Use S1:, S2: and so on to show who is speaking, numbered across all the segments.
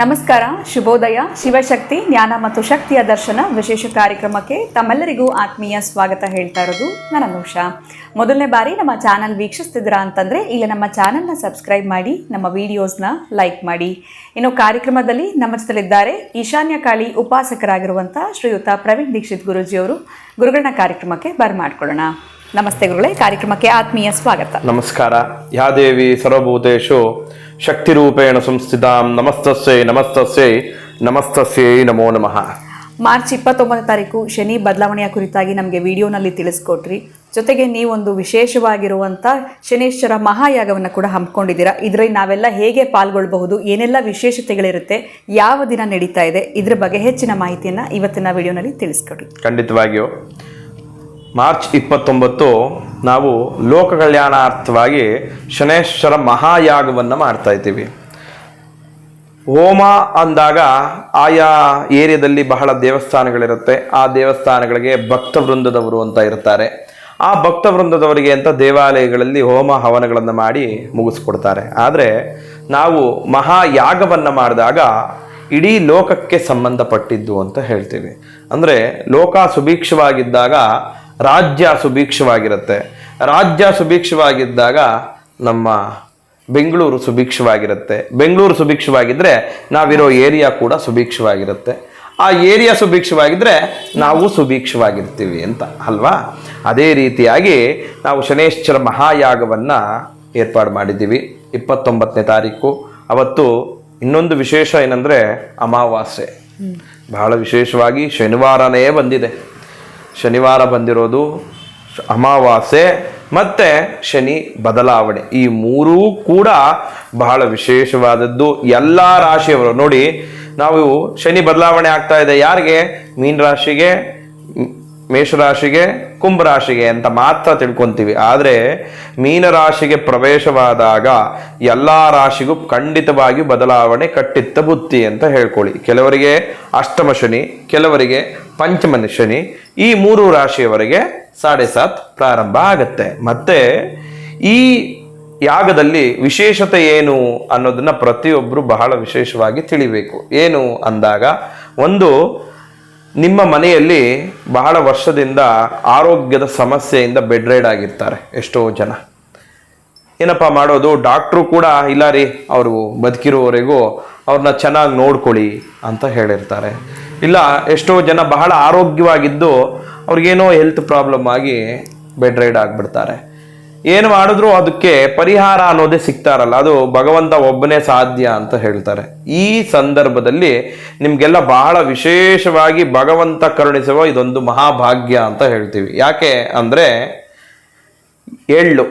S1: ನಮಸ್ಕಾರ, ಶುಭೋದಯ. ಶಿವಶಕ್ತಿ ಜ್ಞಾನ ಮತ್ತು ಶಕ್ತಿಯ ದರ್ಶನ ವಿಶೇಷ ಕಾರ್ಯಕ್ರಮಕ್ಕೆ ತಮ್ಮೆಲ್ಲರಿಗೂ ಆತ್ಮೀಯ ಸ್ವಾಗತ ಹೇಳ್ತಾ ಇರೋದು ನಾನು ಅನುಷಾ. ಮೊದಲನೇ ಬಾರಿ ನಮ್ಮ ಚಾನಲ್ ವೀಕ್ಷಿಸ್ತಿದ್ದೀರಾ ಅಂತಂದರೆ ಇಲ್ಲಿ ನಮ್ಮ ಚಾನಲ್ನ ಸಬ್ಸ್ಕ್ರೈಬ್ ಮಾಡಿ, ನಮ್ಮ ವಿಡಿಯೋಸ್ನ ಲೈಕ್ ಮಾಡಿ. ಇನ್ನು ಕಾರ್ಯಕ್ರಮದಲ್ಲಿ ನಮ್ಮ ಜೊತೆಲಿದ್ದಾರೆ ಈಶಾನ್ಯ ಕಾಳಿ ಉಪಾಸಕರಾಗಿರುವಂಥ ಶ್ರೀಯುತ ಪ್ರವೀಣ್ ದೀಕ್ಷಿತ್ ಗುರೂಜಿಯವರು. ಗುರುಗಳನ್ನ ಕಾರ್ಯಕ್ರಮಕ್ಕೆ ಬರ್ಮಾಡ್ಕೊಳ್ಳೋಣ. ನಮಸ್ತೆ ಗುರುಗಳೇ, ಕಾರ್ಯಕ್ರಮಕ್ಕೆ ಆತ್ಮೀಯ ಸ್ವಾಗತ.
S2: ನಮಸ್ಕಾರ. ಯಾ ದೇವಿ ಸರ್ವಭೂತೇಷು ಶಕ್ತಿರೂಪೇಣ ಸಂಸ್ಥಿತಾಂ ನಮಸ್ತಸ್ಯೈ ನಮಸ್ತಸ್ಯೈ ನಮಸ್ತಸ್ಯೈ ನಮೋ ನಮಃ.
S1: ಮಾರ್ಚ್ 29 ತಾರೀಕು ಶನಿ ಬದಲಾವಣೆಯ ಕುರಿತಾಗಿ ನಮಗೆ ವಿಡಿಯೋನಲ್ಲಿ ತಿಳಿಸ್ಕೊಟ್ರಿ. ಜೊತೆಗೆ ನೀವೊಂದು ವಿಶೇಷವಾಗಿರುವಂಥ ಶನೇಶ್ವರ ಮಹಾಯಾಗವನ್ನು ಕೂಡ ಹಮ್ಮಿಕೊಂಡಿದ್ದೀರಾ. ಇದರಲ್ಲಿ ನಾವೆಲ್ಲ ಹೇಗೆ ಪಾಲ್ಗೊಳ್ಳಬಹುದು, ಏನೆಲ್ಲ ವಿಶೇಷತೆಗಳಿರುತ್ತೆ, ಯಾವ ದಿನ ನಡೀತಾ ಇದೆ, ಇದ್ರ ಬಗ್ಗೆ ಹೆಚ್ಚಿನ ಮಾಹಿತಿಯನ್ನು ಇವತ್ತಿನ ವಿಡಿಯೋನಲ್ಲಿ ತಿಳಿಸ್ಕೊಡಿ.
S2: ಖಂಡಿತವಾಗಿಯೂ ಮಾರ್ಚ್ 29 ನಾವು ಲೋಕ ಕಲ್ಯಾಣಾರ್ಥವಾಗಿ ಶನೇಶ್ವರ ಮಹಾಯಾಗವನ್ನು ಮಾಡ್ತಾ ಇದ್ದೀವಿ. ಹೋಮ ಅಂದಾಗ ಆಯಾ ಏರಿಯಾದಲ್ಲಿ ಬಹಳ ದೇವಸ್ಥಾನಗಳಿರುತ್ತೆ. ಆ ದೇವಸ್ಥಾನಗಳಿಗೆ ಭಕ್ತ ವೃಂದದವರು ಅಂತ ಇರ್ತಾರೆ. ಆ ಭಕ್ತ ವೃಂದದವರಿಗೆ ಅಂತ ದೇವಾಲಯಗಳಲ್ಲಿ ಹೋಮ ಹವನಗಳನ್ನು ಮಾಡಿ ಮುಗಿಸ್ಕೊಡ್ತಾರೆ. ಆದರೆ ನಾವು ಮಹಾಯಾಗವನ್ನು ಮಾಡಿದಾಗ ಇಡೀ ಲೋಕಕ್ಕೆ ಸಂಬಂಧಪಟ್ಟಿದ್ದು ಅಂತ ಹೇಳ್ತೀವಿ. ಅಂದರೆ ಲೋಕ ಸುಭಿಕ್ಷವಾಗಿದ್ದಾಗ ರಾಜ್ಯ ಸುಭಿಕ್ಷವಾಗಿರುತ್ತೆ. ರಾಜ್ಯ ಸುಭಿಕ್ಷವಾಗಿದ್ದಾಗ ನಮ್ಮ ಬೆಂಗಳೂರು ಸುಭಿಕ್ಷವಾಗಿರುತ್ತೆ. ಬೆಂಗಳೂರು ಸುಭಿಕ್ಷವಾಗಿದ್ದರೆ ನಾವಿರೋ ಏರಿಯಾ ಕೂಡ ಸುಭಿಕ್ಷವಾಗಿರುತ್ತೆ. ಆ ಏರಿಯಾ ಸುಭಿಕ್ಷವಾಗಿದ್ದರೆ ನಾವು ಸುಭಿಕ್ಷವಾಗಿರ್ತೀವಿ ಅಂತ ಅಲ್ವಾ? ಅದೇ ರೀತಿಯಾಗಿ ನಾವು ಶನೇಶ್ವರ ಮಹಾಯಾಗವನ್ನು ಏರ್ಪಾಡು ಮಾಡಿದ್ದೀವಿ 29ನೇ ತಾರೀಕು. ಅವತ್ತು ಇನ್ನೊಂದು ವಿಶೇಷ ಏನಂದರೆ ಅಮಾವಾಸ್ಯೆ. ಬಹಳ ವಿಶೇಷವಾಗಿ ಶನಿವಾರನೇ ಬಂದಿದೆ. ಶನಿವಾರ ಬಂದಿರೋದು, ಅಮಾವಾಸ್ಯೆ ಮತ್ತು ಶನಿ ಬದಲಾವಣೆ, ಈ ಮೂರೂ ಕೂಡ ಬಹಳ ವಿಶೇಷವಾದದ್ದು. ಎಲ್ಲ ರಾಶಿಯವರು ನೋಡಿ, ನಾವು ಶನಿ ಬದಲಾವಣೆ ಆಗ್ತಾ ಇದೆ ಯಾರಿಗೆ? ಮೀನ ರಾಶಿಗೆ, ಮೇಷರಾಶಿಗೆ, ಕುಂಭರಾಶಿಗೆ ಅಂತ ಮಾತ್ರ ತಿಳ್ಕೊತೀವಿ. ಆದರೆ ಮೀನರಾಶಿಗೆ ಪ್ರವೇಶವಾದಾಗ ಎಲ್ಲ ರಾಶಿಗೂ ಖಂಡಿತವಾಗಿ ಬದಲಾವಣೆ ಕಟ್ಟಿತ್ತ ಬುತ್ತಿ ಅಂತ ಹೇಳ್ಕೊಳ್ಳಿ. ಕೆಲವರಿಗೆ ಅಷ್ಟಮ ಶನಿ, ಕೆಲವರಿಗೆ ಪಂಚಮ ಶನಿ, ಈ ಮೂರು ರಾಶಿಯವರೆಗೆ 7.5 ಪ್ರಾರಂಭ ಆಗತ್ತೆ. ಮತ್ತೆ ಈ ಯಾಗದಲ್ಲಿ ವಿಶೇಷತೆ ಏನು ಅನ್ನೋದನ್ನ ಪ್ರತಿಯೊಬ್ಬರು ಬಹಳ ವಿಶೇಷವಾಗಿ ತಿಳಿಬೇಕು. ಏನು ಅಂದಾಗ, ಒಂದು, ನಿಮ್ಮ ಮನೆಯಲ್ಲಿ ಬಹಳ ವರ್ಷದಿಂದ ಆರೋಗ್ಯದ ಸಮಸ್ಯೆಯಿಂದ ಬೆಡ್ ರೈಡ್ ಆಗಿರ್ತಾರೆ ಎಷ್ಟೋ ಜನ. ಏನಪ್ಪ ಮಾಡೋದು? ಡಾಕ್ಟ್ರು ಕೂಡ ಇಲ್ಲ ರೀ, ಅವರು ಬದುಕಿರೋವರೆಗೂ ಅವ್ರನ್ನ ಚೆನ್ನಾಗಿ ನೋಡ್ಕೊಳ್ಳಿ ಅಂತ ಹೇಳಿರ್ತಾರೆ. ಇಲ್ಲ, ಎಷ್ಟೋ ಜನ ಬಹಳ ಆರೋಗ್ಯವಾಗಿದ್ದು ಅವ್ರಿಗೇನೋ ಹೆಲ್ತ್ ಪ್ರಾಬ್ಲಮ್ ಆಗಿ ಬೆಡ್ ರೈಡ್ ಆಗಿಬಿಡ್ತಾರೆ. ಏನು ಮಾಡಿದ್ರು ಅದಕ್ಕೆ ಪರಿಹಾರ ಅನ್ನೋದೇ ಸಿಗ್ತಾರಲ್ಲ, ಅದು ಭಗವಂತ ಒಬ್ಬನೇ ಸಾಧ್ಯ ಅಂತ ಹೇಳ್ತಾರೆ. ಈ ಸಂದರ್ಭದಲ್ಲಿ ನಿಮಗೆಲ್ಲ ಬಹಳ ವಿಶೇಷವಾಗಿ ಭಗವಂತ ಕರುಣಿಸುವ ಇದೊಂದು ಮಹಾಭಾಗ್ಯ ಅಂತ ಹೇಳ್ತೀವಿ. ಯಾಕೆ ಅಂದರೆ, ಎಳ್ಳು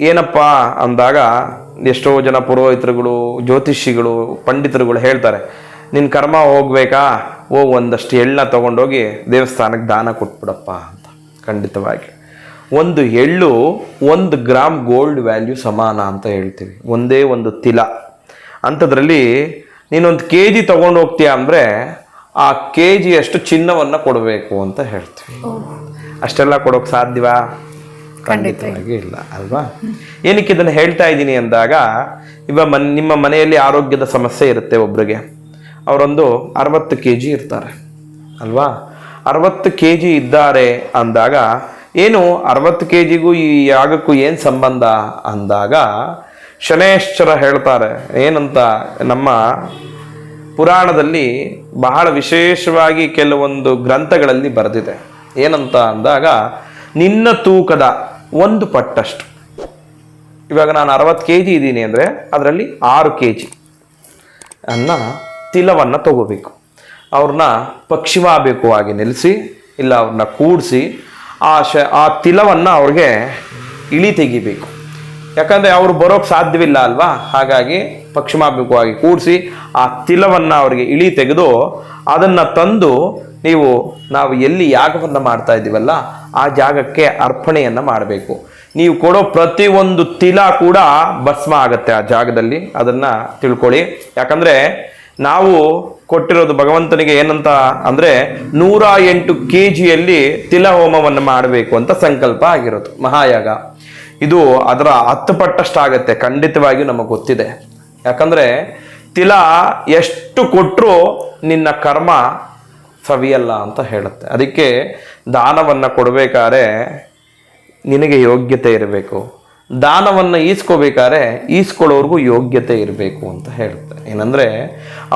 S2: ಏನಪ್ಪ ಅಂದಾಗ ಎಷ್ಟೋ ಜನ ಪುರೋಹಿತರುಗಳು, ಜ್ಯೋತಿಷಿಗಳು, ಪಂಡಿತರುಗಳು ಹೇಳ್ತಾರೆ, ನಿನ್ನ ಕರ್ಮ ಹೋಗ್ಬೇಕಾ, ಒಂದಷ್ಟು ಎಳ್ಳನ್ನ ತಗೊಂಡೋಗಿ ದೇವಸ್ಥಾನಕ್ಕೆ ದಾನ ಕೊಟ್ಬಿಡಪ್ಪ ಅಂತ. ಖಂಡಿತವಾಗಿ ಒಂದು ಎಳ್ಳು 1 ಗ್ರಾಮ್ ಗೋಲ್ಡ್ ವ್ಯಾಲ್ಯೂ ಸಮಾನ ಅಂತ ಹೇಳ್ತೀವಿ. ಒಂದೇ ಒಂದು ತಿಲ ಅಂಥದ್ರಲ್ಲಿ ನೀನೊಂದು KG ತಗೊಂಡು ಹೋಗ್ತೀಯ ಅಂದರೆ ಆ KG ಅಷ್ಟು ಚಿನ್ನವನ್ನು ಕೊಡಬೇಕು ಅಂತ ಹೇಳ್ತೀವಿ. ಅಷ್ಟೆಲ್ಲ ಕೊಡೋಕೆ ಸಾಧ್ಯವಾ? ಖಂಡಿತವಾಗಿ ಇಲ್ಲ ಅಲ್ವಾ? ಏನಕ್ಕೆ ಇದನ್ನು ಹೇಳ್ತಾ ಇದ್ದೀನಿ ಅಂದಾಗ, ನಿಮ್ಮ ಮನೆಯಲ್ಲಿ ಆರೋಗ್ಯದ ಸಮಸ್ಯೆ ಇರುತ್ತೆ. ಒಬ್ರಿಗೆ ಅವರೊಂದು 60 kg ಇರ್ತಾರೆ ಅಲ್ವಾ? 60 kg ಇದ್ದಾರೆ ಅಂದಾಗ ಏನು 60 kgಗೂ ಈ ಯಾಗಕ್ಕೂ ಏನು ಸಂಬಂಧ ಅಂದಾಗ, ಶನೇಶ್ವರ ಹೇಳ್ತಾರೆ ಏನಂತ, ನಮ್ಮ ಪುರಾಣದಲ್ಲಿ ಬಹಳ ವಿಶೇಷವಾಗಿ ಕೆಲವೊಂದು ಗ್ರಂಥಗಳಲ್ಲಿ ಬರೆದಿದೆ. ಏನಂತ ಅಂದಾಗ, ನಿನ್ನ ತೂಕದ 1 ಪಟ್ಟಷ್ಟು, ಇವಾಗ ನಾನು 60 kg ಇದ್ದೀನಿ ಅಂದರೆ ಅದರಲ್ಲಿ 6 kg ಅನ್ನ ತಿಲವನ್ನು ತಗೋಬೇಕು. ಅವ್ರನ್ನ ಪಕ್ಷಿವಾಬೇಕು ನಿಲ್ಲಿಸಿ, ಇಲ್ಲ ಅವ್ರನ್ನ ಕೂಡಿಸಿ ಆ ತಿಲವನ್ನು ಅವ್ರಿಗೆ ಇಳಿ ತೆಗಿಬೇಕು. ಯಾಕಂದರೆ ಅವರು ಬರೋಕ್ಕೆ ಸಾಧ್ಯವಿಲ್ಲ ಅಲ್ವಾ? ಹಾಗಾಗಿ ಪಕ್ಷಿಮಾಭಿಮುಖವಾಗಿ ಕೂಡಿಸಿ ಆ ತಿಲವನ್ನು ಅವ್ರಿಗೆ ಇಳಿ ತೆಗೆದು ಅದನ್ನು ತಂದು ನಾವು ಎಲ್ಲಿ ಯಾಗವನ್ನು ಮಾಡ್ತಾ ಇದ್ದೀವಲ್ಲ ಆ ಜಾಗಕ್ಕೆ ಅರ್ಪಣೆಯನ್ನು ಮಾಡಬೇಕು. ನೀವು ಕೊಡೋ ಪ್ರತಿಯೊಂದು ತಿಲ ಕೂಡ ಭಸ್ಮ ಆಗತ್ತೆ ಆ ಜಾಗದಲ್ಲಿ, ಅದನ್ನು ತಿಳ್ಕೊಳ್ಳಿ. ಯಾಕಂದರೆ ನಾವು ಕೊಟ್ಟಿರೋದು ಭಗವಂತನಿಗೆ ಏನಂತ ಅಂದರೆ 108 kgಯಲ್ಲಿ ತಿಲ ಹೋಮವನ್ನು ಮಾಡಬೇಕು ಅಂತ ಸಂಕಲ್ಪ ಆಗಿರೋದು ಮಹಾಯಾಗ. ಇದು ಅದರ 10 ಪಟ್ಟಷ್ಟಾಗತ್ತೆ, ಖಂಡಿತವಾಗಿಯೂ ನಮಗೆ ಗೊತ್ತಿದೆ. ಯಾಕಂದರೆ ತಿಲ ಎಷ್ಟು ಕೊಟ್ಟರೂ ನಿನ್ನ ಕರ್ಮ ಸವಿಯಲ್ಲ ಅಂತ ಹೇಳುತ್ತೆ. ಅದಕ್ಕೆ ದಾನವನ್ನು ಕೊಡಬೇಕಾದ್ರೆ ನಿನಗೆ ಯೋಗ್ಯತೆ ಇರಬೇಕು, ದಾನವನ್ನು ಈಸ್ಕೋಬೇಕಾದ್ರೆ ಈಸ್ಕೊಳ್ಳೋರ್ಗೂ ಯೋಗ್ಯತೆ ಇರಬೇಕು ಅಂತ ಹೇಳುತ್ತೆ. ಏನಂದರೆ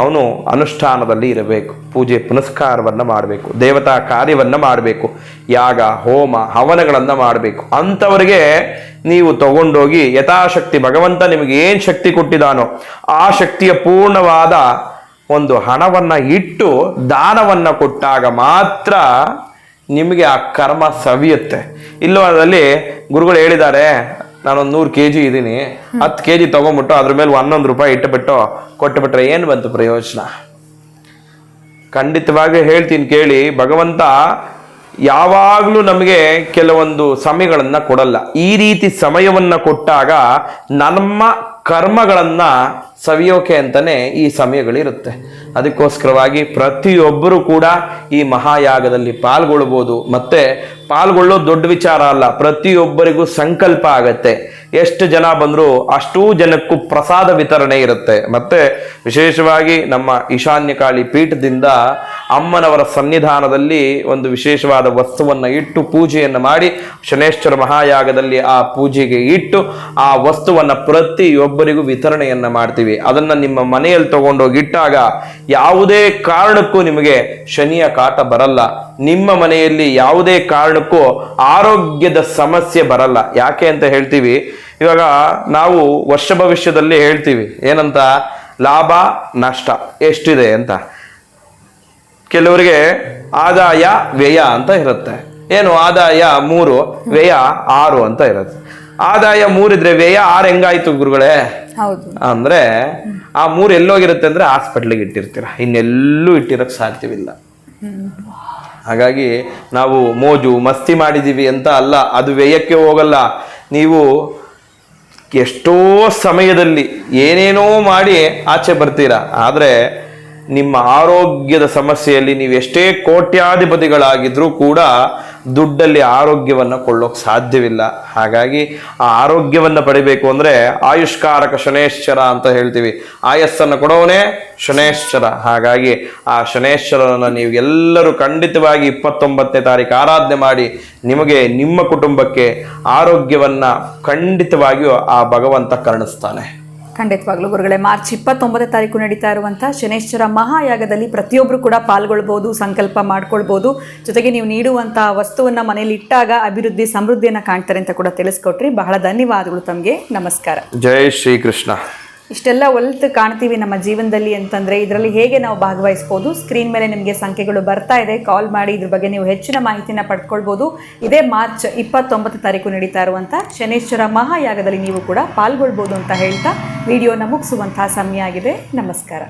S2: ಅವನು ಅನುಷ್ಠಾನದಲ್ಲಿ ಇರಬೇಕು, ಪೂಜೆ ಪುನಸ್ಕಾರವನ್ನು ಮಾಡಬೇಕು, ದೇವತಾ ಕಾರ್ಯವನ್ನು ಮಾಡಬೇಕು, ಯಾಗ ಹೋಮ ಹವನಗಳನ್ನು ಮಾಡಬೇಕು. ಅಂಥವರಿಗೆ ನೀವು ತಗೊಂಡೋಗಿ ಯಥಾಶಕ್ತಿ ಭಗವಂತ ನಿಮಗೆ ಏನು ಶಕ್ತಿ ಕೊಟ್ಟಿದ್ದಾನೋ ಆ ಶಕ್ತಿಯ ಪೂರ್ಣವಾದ ಒಂದು ಹಣವನ್ನು ಇಟ್ಟು ದಾನವನ್ನು ಕೊಟ್ಟಾಗ ಮಾತ್ರ ನಿಮಗೆ ಆ ಕರ್ಮ ಸವಿಯುತ್ತೆ. ಇಲ್ಲವಾದಲ್ಲಿ ಗುರುಗಳು ಹೇಳಿದ್ದಾರೆ, ನಾನೊಂದು 100 kg ಇದ್ದೀನಿ, 10 kg ತೊಗೊಂಬಿಟ್ಟು ಅದ್ರ ಮೇಲೆ 11 ರೂಪಾಯಿ ಇಟ್ಟುಬಿಟ್ಟು ಕೊಟ್ಟುಬಿಟ್ರೆ ಏನು ಬಂತು ಪ್ರಯೋಜನ? ಖಂಡಿತವಾಗಿ ಹೇಳ್ತೀನಿ ಕೇಳಿ, ಭಗವಂತ ಯಾವಾಗಲೂ ನಮಗೆ ಕೆಲವೊಂದು ಸಮಯಗಳನ್ನು ಕೊಡಲ್ಲ. ಈ ರೀತಿ ಸಮಯವನ್ನು ಕೊಟ್ಟಾಗ ನಮ್ಮ ಕರ್ಮಗಳನ್ನು ಸವಿಯೋಕೆ ಅಂತಲೇ ಈ ಸಮಯಗಳಿರುತ್ತೆ. ಅದಕ್ಕೋಸ್ಕರವಾಗಿ ಪ್ರತಿಯೊಬ್ಬರೂ ಕೂಡ ಈ ಮಹಾಯಾಗದಲ್ಲಿ ಪಾಲ್ಗೊಳ್ಬೋದು. ಮತ್ತೆ ಪಾಲ್ಗೊಳ್ಳೋ ದೊಡ್ಡ ವಿಚಾರ ಅಲ್ಲ, ಪ್ರತಿಯೊಬ್ಬರಿಗೂ ಸಂಕಲ್ಪ ಆಗತ್ತೆ. ಎಷ್ಟು ಜನ ಬಂದರೂ ಅಷ್ಟೂ ಜನಕ್ಕೂ ಪ್ರಸಾದ ವಿತರಣೆ ಇರುತ್ತೆ. ಮತ್ತೆ ವಿಶೇಷವಾಗಿ ನಮ್ಮ ಈಶಾನ್ಯ ಕಾಳಿ ಪೀಠದಿಂದ ಅಮ್ಮನವರ ಸನ್ನಿಧಾನದಲ್ಲಿ ಒಂದು ವಿಶೇಷವಾದ ವಸ್ತುವನ್ನು ಇಟ್ಟು ಪೂಜೆಯನ್ನು ಮಾಡಿ ಶನೇಶ್ವರ ಮಹಾಯಾಗದಲ್ಲಿ ಆ ಪೂಜೆಗೆ ಇಟ್ಟು ಆ ವಸ್ತುವನ್ನು ಪ್ರತಿಯೊಬ್ಬರಿಗೂ ವಿತರಣೆಯನ್ನು ಮಾಡ್ತೀವಿ. ಅದನ್ನು ನಿಮ್ಮ ಮನೆಯಲ್ಲಿ ತಗೊಂಡೋಗಿ ಇಟ್ಟಾಗ ಯಾವುದೇ ಕಾರಣಕ್ಕೂ ನಿಮಗೆ ಶನಿಯ ಕಾಟ ಬರಲ್ಲ. ನಿಮ್ಮ ಮನೆಯಲ್ಲಿ ಯಾವುದೇ ಕಾರಣಕ್ಕೂ ಆರೋಗ್ಯದ ಸಮಸ್ಯೆ ಬರಲ್ಲ. ಯಾಕೆ ಅಂತ ಹೇಳ್ತೀವಿ, ಇವಾಗ ನಾವು ವರ್ಷ ಭವಿಷ್ಯದಲ್ಲಿ ಹೇಳ್ತೀವಿ ಏನಂತ, ಲಾಭ ನಷ್ಟ ಎಷ್ಟಿದೆ ಅಂತ. ಕೆಲವರಿಗೆ ಆದಾಯ ವ್ಯಯ ಅಂತ ಇರುತ್ತೆ. ಏನು ಆದಾಯ 3, ವ್ಯಯ 6 ಅಂತ ಇರುತ್ತೆ. ಆದಾಯ 3 ಇದ್ರೆ ವ್ಯಯ 6 ಹೆಂಗಾಯ್ತು ಗುರುಗಳೇ? ಅಂದ್ರೆ ಆ 3 ಎಲ್ಲೋಗಿರುತ್ತೆ ಅಂದ್ರೆ ಹಾಸ್ಪಿಟ್ಲಿಗೆ ಇಟ್ಟಿರ್ತೀರ, ಇನ್ನೆಲ್ಲೂ ಇಟ್ಟಿರಕ್ ಸಾಧ್ಯವಿಲ್ಲ. ಹಾಗಾಗಿ ನಾವು ಮೋಜು ಮಸ್ತಿ ಮಾಡಿದೀವಿ ಅಂತ ಅಲ್ಲ, ಅದು ವ್ಯಯಕ್ಕೆ ಹೋಗಲ್ಲ. ನೀವು ಎಷ್ಟೋ ಸಮಯದಲ್ಲಿ ಏನೇನೋ ಮಾಡಿ ಆಚೆ ಬರ್ತೀರಾ, ಆದರೆ ನಿಮ್ಮ ಆರೋಗ್ಯದ ಸಮಸ್ಯೆಯಲ್ಲಿ ನೀವು ಎಷ್ಟೇ ಕೋಟ್ಯಾಧಿಪತಿಗಳಾಗಿದ್ರೂ ಕೂಡ ದುಡ್ಡಲ್ಲಿ ಆರೋಗ್ಯವನ್ನು ಕೊಳ್ಳೋಕೆ ಸಾಧ್ಯವಿಲ್ಲ. ಹಾಗಾಗಿ ಆ ಆರೋಗ್ಯವನ್ನು ಪಡಿಬೇಕು ಅಂದರೆ ಆಯುಷ್ಕಾರಕ ಶನೇಶ್ವರ ಅಂತ ಹೇಳ್ತೀವಿ. ಆಯಸ್ಸನ್ನು ಕೊಡೋನೇ ಶನೇಶ್ವರ. ಹಾಗಾಗಿ ಆ ಶನೇಶ್ವರನ ನೀವು ಎಲ್ಲರೂ ಖಂಡಿತವಾಗಿ 29ನೇ ತಾರೀಕು ಆರಾಧನೆ ಮಾಡಿ ನಿಮಗೆ ನಿಮ್ಮ ಕುಟುಂಬಕ್ಕೆ ಆರೋಗ್ಯವನ್ನು ಖಂಡಿತವಾಗಿಯೂ ಆ ಭಗವಂತ ಕರುಣಿಸ್ತಾನೆ.
S1: ಖಂಡಿತವಾಗ್ಲೂ ಗುರುಗಳೇ, ಮಾರ್ಚ್ 29ನೇ ತಾರೀಕು ನಡೀತಾ ಇರುವಂಥ ಶನೇಶ್ವರ ಮಹಾಯಾಗದಲ್ಲಿ ಪ್ರತಿಯೊಬ್ಬರು ಕೂಡ ಪಾಲ್ಗೊಳ್ಬೋದು, ಸಂಕಲ್ಪ ಮಾಡ್ಕೊಳ್ಬೋದು. ಜೊತೆಗೆ ನೀವು ನೀಡುವಂಥ ವಸ್ತುವನ್ನು ಮನೆಯಲ್ಲಿ ಇಟ್ಟಾಗ ಅಭಿವೃದ್ಧಿ ಸಮೃದ್ಧಿಯನ್ನು ಕಾಣ್ತಾರೆ ಅಂತ ಕೂಡ ತಿಳಿಸ್ಕೊಟ್ರಿ. ಬಹಳ ಧನ್ಯವಾದಗಳು ತಮಗೆ. ನಮಸ್ಕಾರ.
S2: ಜೈ ಶ್ರೀಕೃಷ್ಣ.
S1: ಇಷ್ಟೆಲ್ಲ ಒಲಿತು ಕಾಣ್ತೀವಿ ನಮ್ಮ ಜೀವನದಲ್ಲಿ ಅಂತಂದರೆ ಇದರಲ್ಲಿ ಹೇಗೆ ನಾವು ಭಾಗವಹಿಸ್ಬೋದು? ಸ್ಕ್ರೀನ್ ಮೇಲೆ ನಿಮಗೆ ಸಂಖ್ಯೆಗಳು ಬರ್ತಾ ಇದೆ, ಕಾಲ್ ಮಾಡಿ ಇದ್ರ ಬಗ್ಗೆ ನೀವು ಹೆಚ್ಚಿನ ಮಾಹಿತಿನ ಪಡ್ಕೊಳ್ಬೋದು. ಇದೇ ಮಾರ್ಚ್ 29ನೇ ತಾರೀಕು ನಡೀತಾ ಇರುವಂಥ ಶನೇಶ್ವರ ಮಹಾಯಾಗದಲ್ಲಿ ನೀವು ಕೂಡ ಪಾಲ್ಗೊಳ್ಬೋದು ಅಂತ ಹೇಳ್ತಾ ವಿಡಿಯೋನ ಮುಗಿಸುವಂತಹ ಸಮಯ ಆಗಿದೆ. ನಮಸ್ಕಾರ.